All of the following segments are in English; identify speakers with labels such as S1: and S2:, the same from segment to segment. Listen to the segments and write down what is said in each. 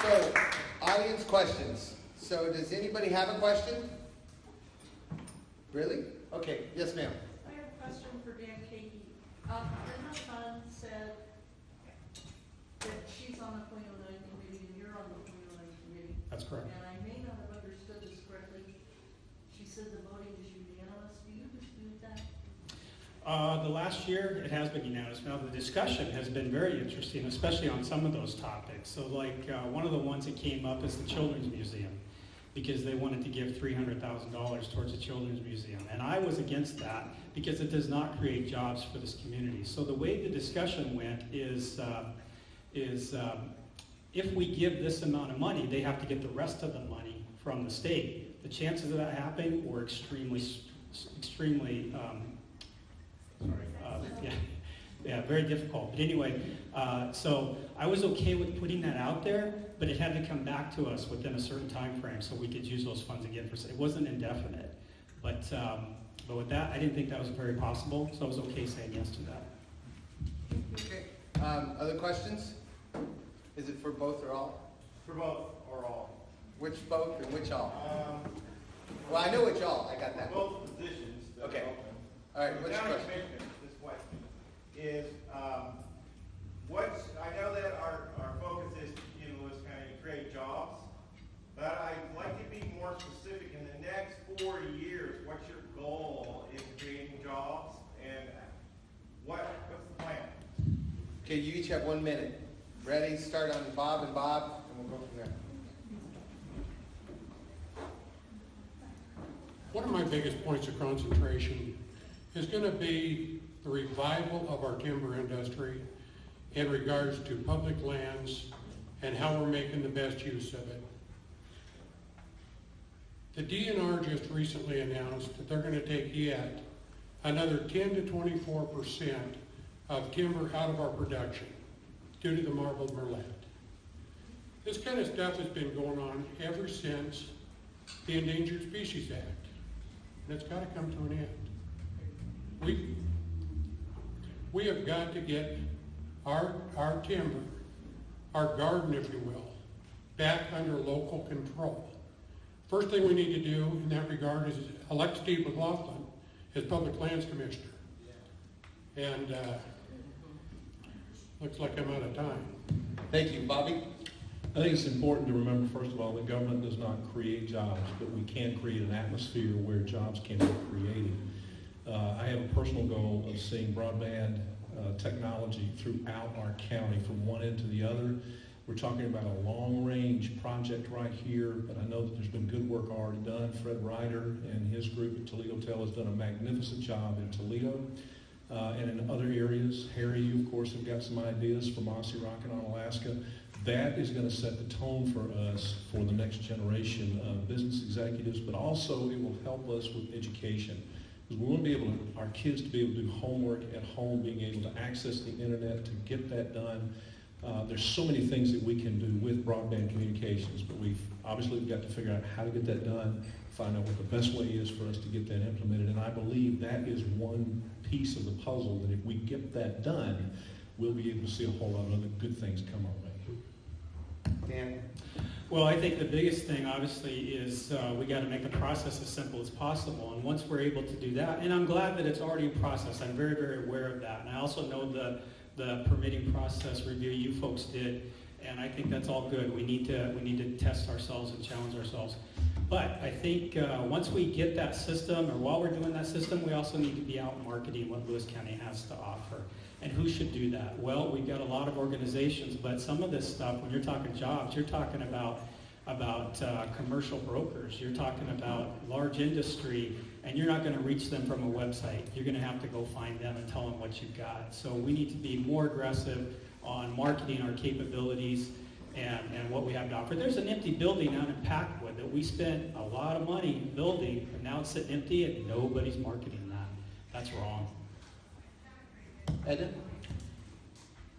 S1: So, audience questions. So, does anybody have a question? Really? Okay, yes, ma'am.
S2: I have a question for Dan Cakey. Linda Fund said that she's on the .09 committee and you're on the .09 committee.
S3: That's correct.
S2: And I may not have understood this correctly. She said the voting is unanimous. Do you dispute that?
S3: The last year, it has been unanimous. Now, the discussion has been very interesting, especially on some of those topics. So, like, one of the ones that came up is the Children's Museum, because they wanted to give $300,000 towards the Children's Museum. And I was against that because it does not create jobs for this community. So the way the discussion went is if we give this amount of money, they have to get the rest of the money from the state. The chances of that happening were extremely very difficult. But anyway, so I was okay with putting that out there, but it had to come back to us within a certain time frame so we could use those funds again. It wasn't indefinite. But with that, I didn't think that was very possible, so I was okay saying yes to that.
S1: Okay. Other questions? Is it for both or all?
S4: For both or all.
S1: Which both and which all? Well, I know which all. I got that.
S4: Both positions.
S1: Okay.
S4: Open.
S1: All right. What's your question?
S4: This question is, I know that our focus is in Lewis County to create jobs, but I'd like to be more specific. In the next 4 years, what's your goal in creating jobs, and what's the plan?
S1: Okay, you each have 1 minute. Ready? Start on Bob, and we'll go from there.
S5: One of my biggest points of concentration is going to be the revival of our timber industry in regards to public lands and how we're making the best use of it. The DNR just recently announced that they're going to take yet another 10 to 24% of timber out of our production due to the marbled murrelet. This kind of stuff has been going on ever since the Endangered Species Act, and it's got to come to an end. We have got to get our timber, our garden, if you will, back under local control. First thing we need to do in that regard is elect Steve McLaughlin as Public Lands Commissioner. And looks like I'm out of time.
S1: Thank you. Bobby?
S6: I think it's important to remember, first of all, that government does not create jobs, but we can create an atmosphere where jobs can be created. I have a personal goal of seeing broadband technology throughout our county from one end to the other. We're talking about a long-range project right here, but I know that there's been good work already done. Fred Ryder and his group at Toledo Tel has done a magnificent job in Toledo and in other areas. Harry, you, of course, have got some ideas from Aussie Rocket on Alaska. That is going to set the tone for us for the next generation of business executives, but also it will help us with education. Because we want to be able to, our kids to be able to do homework at home, being able to access the internet to get that done. There's so many things that we can do with broadband communications, but we've got to figure out how to get that done, find out what the best way is for us to get that implemented, and I believe that is one piece of the puzzle that if we get that done, we'll be able to see a whole lot of other good things come our way.
S1: Dan?
S3: Well, I think the biggest thing, obviously, is we got to make the process as simple as possible. And once we're able to do that, and I'm glad that it's already in process. I'm very, very aware of that. And I also know the permitting process review you folks did, and I think that's all good. We need to test ourselves and challenge ourselves. But I think once we get that system, or while we're doing that system, we also need to be out marketing what Lewis County has to offer. And who should do that? Well, we've got a lot of organizations, but some of this stuff, when you're talking jobs, you're talking about commercial brokers. You're talking about large industry, and you're not going to reach them from a website. You're going to have to go find them and tell them what you've got. So we need to be more aggressive on marketing our capabilities and what we have to offer. There's an empty building out in Packwood that we spent a lot of money building, and now it's sitting empty and nobody's marketing that. That's wrong.
S1: Edna?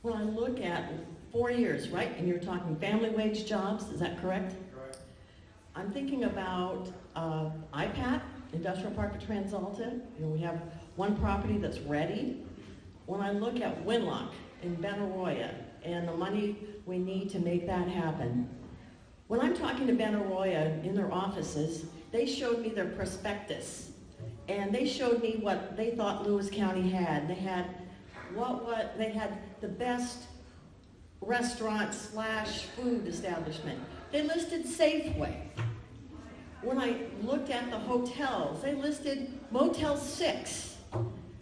S7: When I look at 4 years, right, and you're talking family wage jobs, is that correct?
S4: Correct.
S7: I'm thinking about IPAT, Industrial Park of Transalta. We have one property that's ready. When I look at Winlock in Benaroya and the money we need to make that happen, When I'm talking to Ben Arroyo in their offices, they showed me their prospectus. And they showed me what they thought Lewis County had. They had they had the best restaurant / food establishment. They listed Safeway. When I looked at the hotels, they listed Motel 6.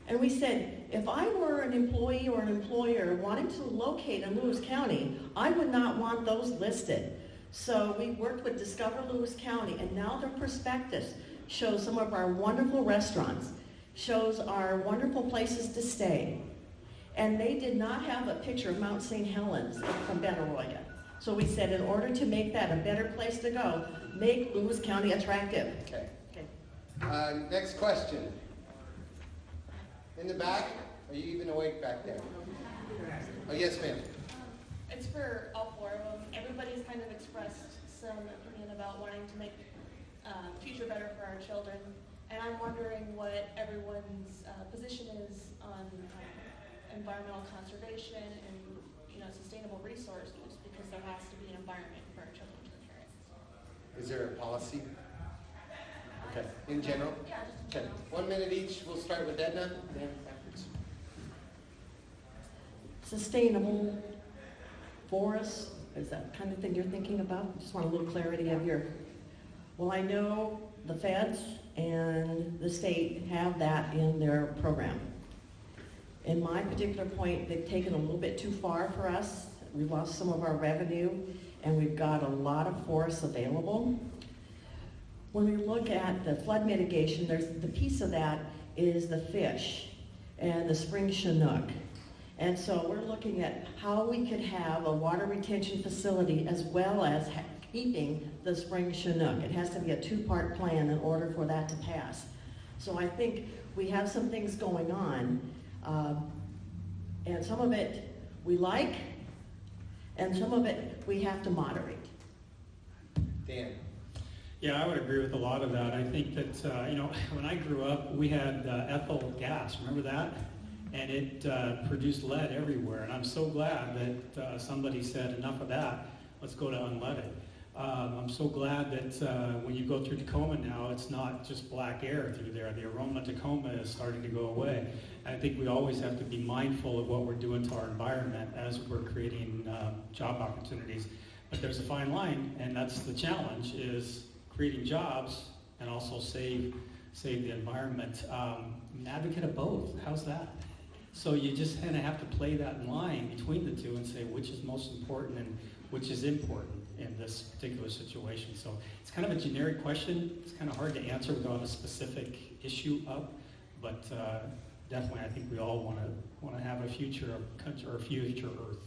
S7: And we said, if I were an employee or an employer wanting to locate in Lewis County, I would not want those listed. So we worked with Discover Lewis County, and now their prospectus shows some of our wonderful restaurants, shows our wonderful places to stay. And they did not have a picture of Mount St. Helens from Ben Arroyo. So we said, in order to make that a better place to go, make Lewis County attractive.
S1: Okay. Next question. In the back? Are you even awake back there? Oh, yes, ma'am.
S8: It's for all four of them. Everybody's kind of expressed some opinion about wanting to make future better for our children. And I'm wondering what everyone's position is on environmental conservation and sustainable resource use, because there has to be an environment for our children to inherit.
S1: Is there a policy? Okay. In general?
S8: Yeah, just in
S1: Okay.
S8: general.
S1: 1 minute each. We'll start with Edna, then backwards.
S7: Sustainable forests, is that kind of thing you're thinking about? Just want a little clarity of your... Well, I know the feds and the state have that in their program. In my particular point, they've taken a little bit too far for us. We've lost some of our revenue, and we've got a lot of forests available. When we look at the flood mitigation, there's the piece of that is the fish and the spring Chinook. And so we're looking at how we could have a water retention facility as well as keeping the spring Chinook. It has to be a two-part plan in order for that to pass. So I think we have some things going on, and some of it we like, and some of it we have to moderate.
S1: Dan.
S3: Yeah, I would agree with a lot of that. I think that, when I grew up, we had ethyl gas, remember that? And it produced lead everywhere. And I'm so glad that somebody said, enough of that, let's go to unleaded. I'm so glad that when you go through Tacoma now, it's not just black air through there. The aroma Tacoma is starting to go away. I think we always have to be mindful of what we're doing to our environment as we're creating job opportunities. But there's a fine line, and that's the challenge, is creating jobs and also save the environment. I'm an advocate of both. How's that? So you just kind of have to play that line between the two and say which is most important and which is important in this particular situation. So it's kind of a generic question. It's kind of hard to answer without a specific issue up, but definitely I think we all want to have a future of country or a future Earth.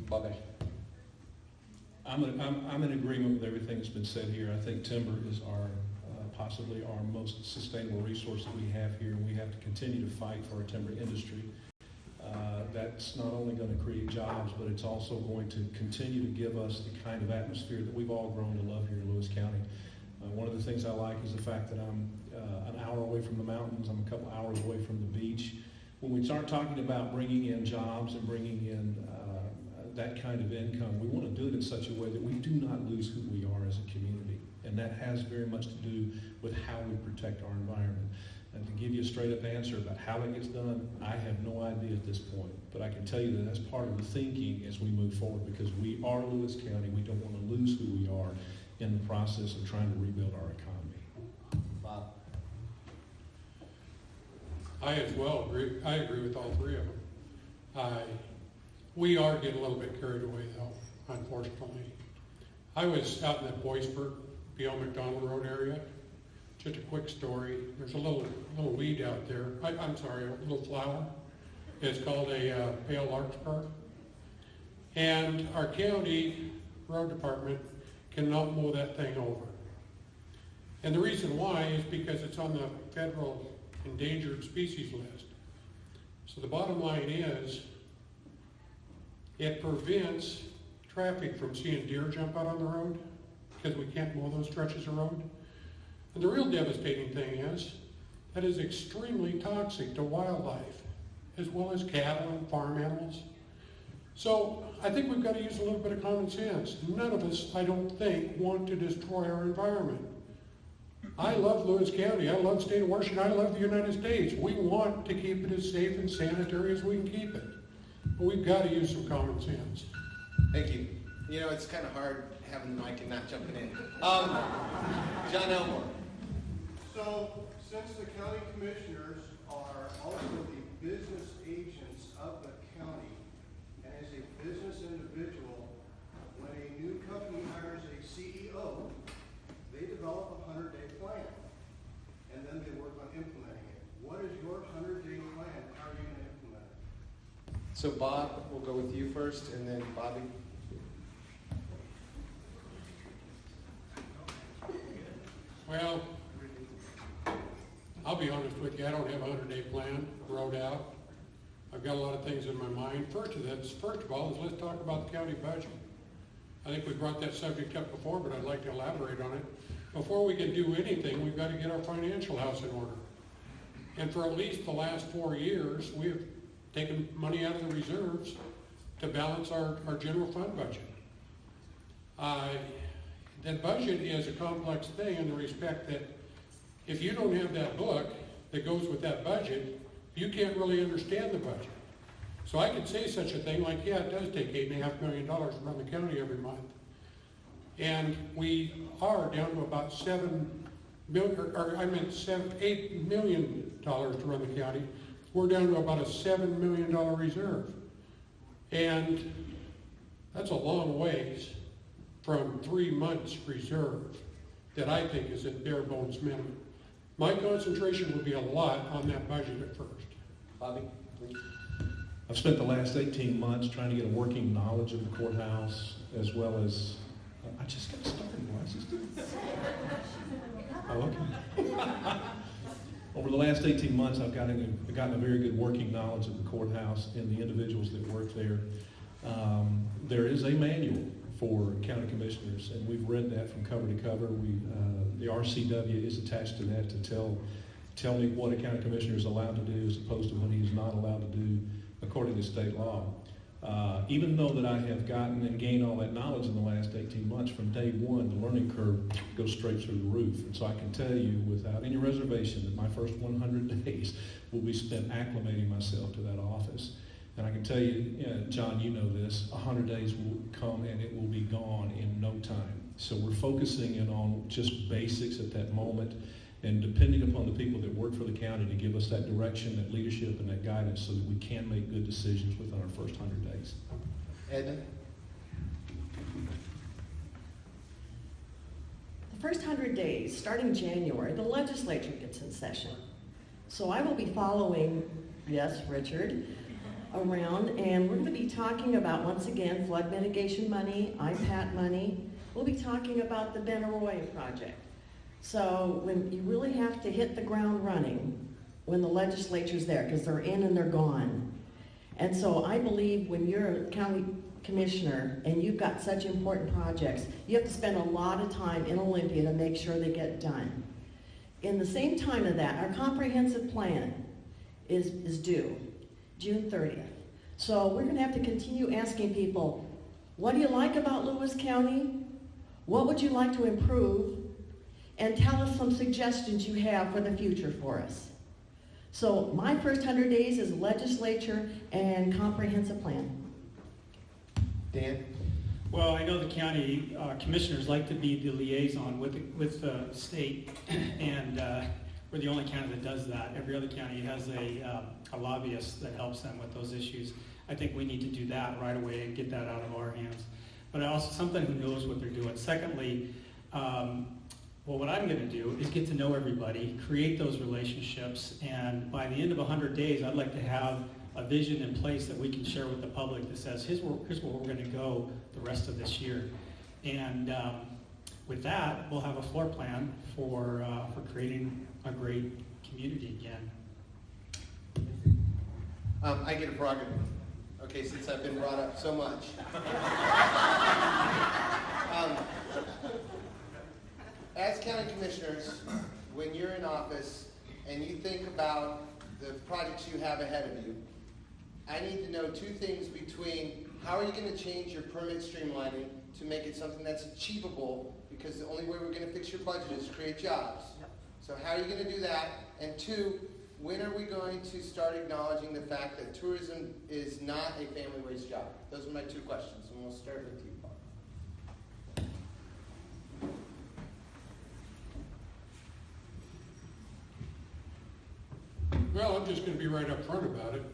S1: Bobby.
S6: I'm in agreement with everything that's been said here. I think timber is possibly our most sustainable resource that we have here, and we have to continue to fight for our timber industry. That's not only going to create jobs, but it's also going to continue to give us the kind of atmosphere that we've all grown to love here in Lewis County. One of the things I like is the fact that I'm an hour away from the mountains. I'm a couple hours away from the beach. When we start talking about bringing in jobs and bringing in that kind of income, we want to do it in such a way that we do not lose who we are as a community. And that has very much to do with how we protect our environment. And to give you a straight up answer about how that gets done, I have no idea at this point. But I can tell you that that's part of the thinking as we move forward, because we are Lewis County. We don't want to lose who we are in the process of trying to rebuild our economy.
S1: Bob.
S5: I as well agree. I agree with all three of them. We are getting a little bit carried away though, unfortunately. I was out in the Boisburg, beyond McDonald Road area. Just a quick story. There's a little weed out there. I'm sorry, a little flower. It's called a pale larkspur. And our county road department cannot mow that thing over. And the reason why is because it's on the federal endangered species list. So the bottom line is, it prevents traffic from seeing deer jump out on the road because we can't mow those stretches of road. And the real devastating thing is that is extremely toxic to wildlife, as well as cattle and farm animals. So I think we've got to use a little bit of common sense. None of us, I don't think, want to destroy our environment. I love Lewis County. I love the state of Washington. I love the United States. We want to keep it as safe and sanitary as we can keep it. But we've got to use some common sense.
S1: Thank you. You know, it's kind of hard having the mic and not jumping in. John Elmore.
S9: So, since the county commissioners are also the business agents of the county, and as a business individual, when a new company hires a CEO, they develop a 100-day plan, and then they work on implementing it. What is your 100-day plan? How are you going to implement it?
S1: So Bob, we'll go with you first, and then Bobby.
S5: Well, I'll be honest with you, I don't have a 100-day plan wrote out. I've got a lot of things in my mind. First of all, let's talk about the county budget. I think we brought that subject up before, but I'd like to elaborate on it. Before we can do anything, we've got to get our financial house in order. And for at least the last 4 years, we've taken money out of the reserves to balance our general fund budget. That budget is a complex thing in the respect that if you don't have that book that goes with that budget, you can't really understand the budget. So I could say such a thing like, yeah, it does take $8.5 million to run the county every month. And we are down to about $8 million to run the county. We're down to about a $7 million reserve. And that's a long ways from 3 months reserve that I think is at bare bones minimum. My concentration would be a lot on that budget at first.
S1: Bobby, please.
S6: I've spent the last 18 months trying to get a working knowledge of the courthouse, as well as, I just got started, why is this doing that? Oh, okay. Over the last 18 months, I've gotten a very good working knowledge of the courthouse and the individuals that work there. There is a manual for county commissioners, and we've read that from cover to cover. The RCW is attached to that to tell me what a county commissioner is allowed to do as opposed to what he is not allowed to do according to state law. Even though that I have gotten and gained all that knowledge in the last 18 months, from day one, the learning curve goes straight through the roof. And so I can tell you without any reservation that my first 100 days will be spent acclimating myself to that office. And I can tell you, John, you know this, 100 days will come and it will be gone in no time. So we're focusing in on just basics at that moment and depending upon the people that work for the county to give us that direction, that leadership, and that guidance so that we can make good decisions within our first 100 days.
S1: Edna?
S7: The first 100 days, starting January, the legislature gets in session. So I will be following, yes, Richard, around, and we're going to be talking about, once again, flood mitigation money, IPAT money. We'll be talking about the Ben Arroyo project. So when you really have to hit the ground running when the legislature's there, because they're in and they're gone. And so I believe when you're a county commissioner and you've got such important projects, you have to spend a lot of time in Olympia to make sure they get done. In the same time of that, our comprehensive plan is due June 30th. So we're going to have to continue asking people, what do you like about Lewis County? What would you like to improve? And tell us some suggestions you have for the future for us. So my first 100 days is legislature and comprehensive plan.
S1: Dan?
S3: Well, I know the county commissioners like to be the liaison with the state, and we're the only county that does that. Every other county has a lobbyist that helps them with those issues. I think we need to do that right away and get that out of our hands. But also somebody who knows what they're doing. Secondly, well, what I'm going to do is get to know everybody, create those relationships, and by the end of 100 days, I'd like to have a vision in place that we can share with the public that says, here's where we're going to go the rest of this year. And with that, we'll have a floor plan for creating a great community again.
S1: I get a prerogative. Okay, since I've been brought up so much. As county commissioners, when you're in office and you think about the projects you have ahead of you, I need to know two things between how are you going to change your permit streamlining to make it something that's achievable? Because the only way we're going to fix your budget is to create jobs.
S7: Yep.
S1: So how are you going to do that? And two, when are we going to start acknowledging the fact that tourism is not a family wage job? Those are my two questions, and we'll start with you, Bob.
S5: Well, I'm just going to be right up front about it.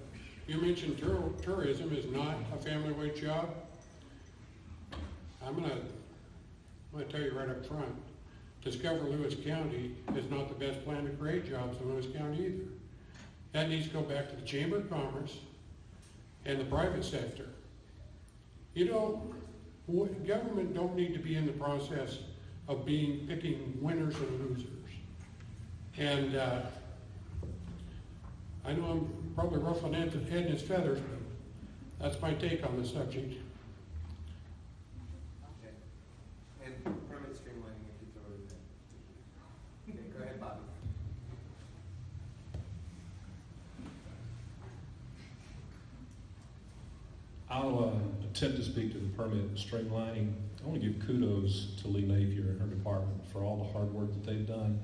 S5: You mentioned tourism is not a family wage job. I'm going to tell you right up front. Discover Lewis County is not the best plan to create jobs in Lewis County either. That needs to go back to the Chamber of Commerce and the private sector. You know, government don't need to be in the process of picking winners and losers. And I know I'm probably ruffling Edna's feathers, but that's my take on the subject.
S1: Okay. And permit streamlining, if you throw it in there. Okay, go ahead, Bobby.
S6: I'll attempt to speak to the permit streamlining. I want to give kudos to Lee Napier and her department for all the hard work that they've done.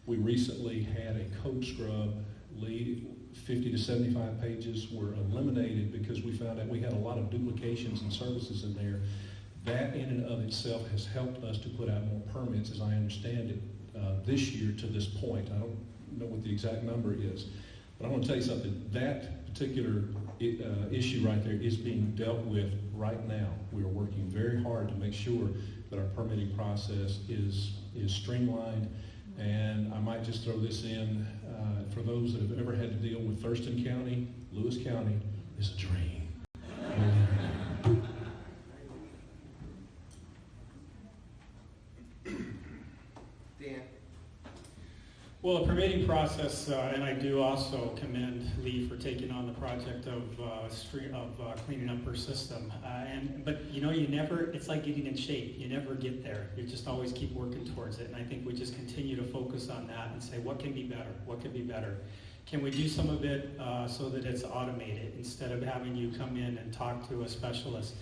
S6: We recently had a code scrub. Lee, 50 to 75 pages were eliminated because we found out we had a lot of duplications and services in there. That in and of itself has helped us to put out more permits, as I understand it, this year to this point. I don't know what the exact number is, but I want to tell you something. That particular issue right there is being dealt with right now. We are working very hard to make sure that our permitting process is streamlined. And I might just throw this in, for those that have ever had to deal with Thurston County, Lewis County is a dream.
S1: Dan?
S3: Well, the permitting process, and I do also commend Lee for taking on the project of cleaning up her system. But you know, it's like getting in shape. You never get there. You just always keep working towards it. And I think we just continue to focus on that and say, what can be better? What can be better? Can we do some of it so that it's automated instead of having you come in and talk to a specialist?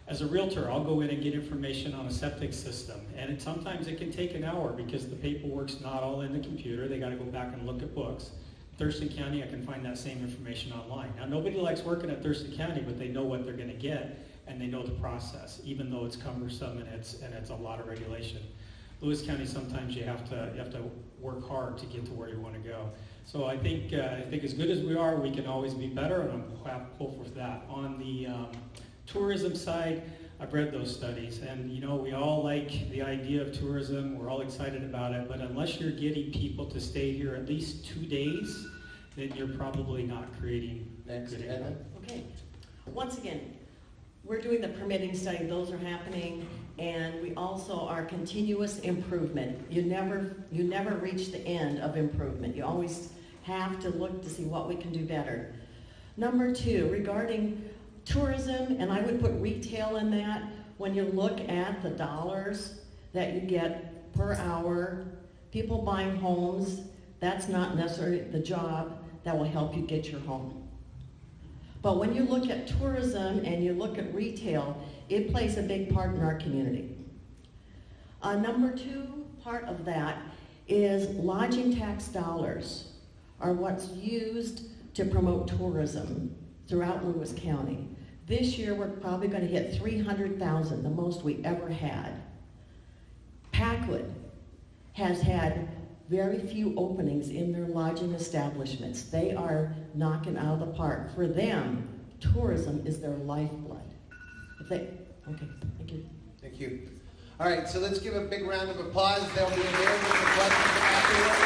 S3: As a realtor, I'll go in and get information on a septic system, and sometimes it can take an hour because the paperwork's not all in the computer. They got to go back and look at books. Thurston County, I can find that same information online. Now, nobody likes working at Thurston County, but they know what they're going to get, and they know the process, even though it's cumbersome and it's a lot of regulation. Lewis County, sometimes you have to work hard to get to where you want to go. So I think as good as we are, we can always be better, and I'm hopeful for that. On the tourism side, I've read those studies, and you know, we all like the idea of tourism, we're all excited about it, but unless you're getting people to stay here at least 2 days, then you're probably not creating
S1: Next,
S3: good
S1: Edna.
S3: income.
S7: Okay. Once again, we're doing the permitting study. Those are happening, and we also are continuous improvement. You never reach the end of improvement. You always have to look to see what we can do better. Number two, regarding tourism, and I would put retail in that, when you look at the dollars that you get per hour, people buying homes, that's not necessarily the job that will help you get your home. But when you look at tourism and you look at retail, it plays a big part in our community. Number two part of that is lodging tax dollars are what's used to promote tourism throughout Lewis County. This year, we're probably going to hit 300,000, the most we ever had. Packwood has had very few openings in their lodging establishments. They are knocking out of the park. For them, tourism is their lifeblood. Okay, thank you.
S1: Thank you. All right, so let's give a big round of applause. They'll be available for questions afterwards.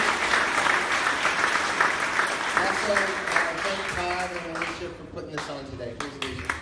S1: Also, thank Todd and Alicia for putting this on today. Please leave.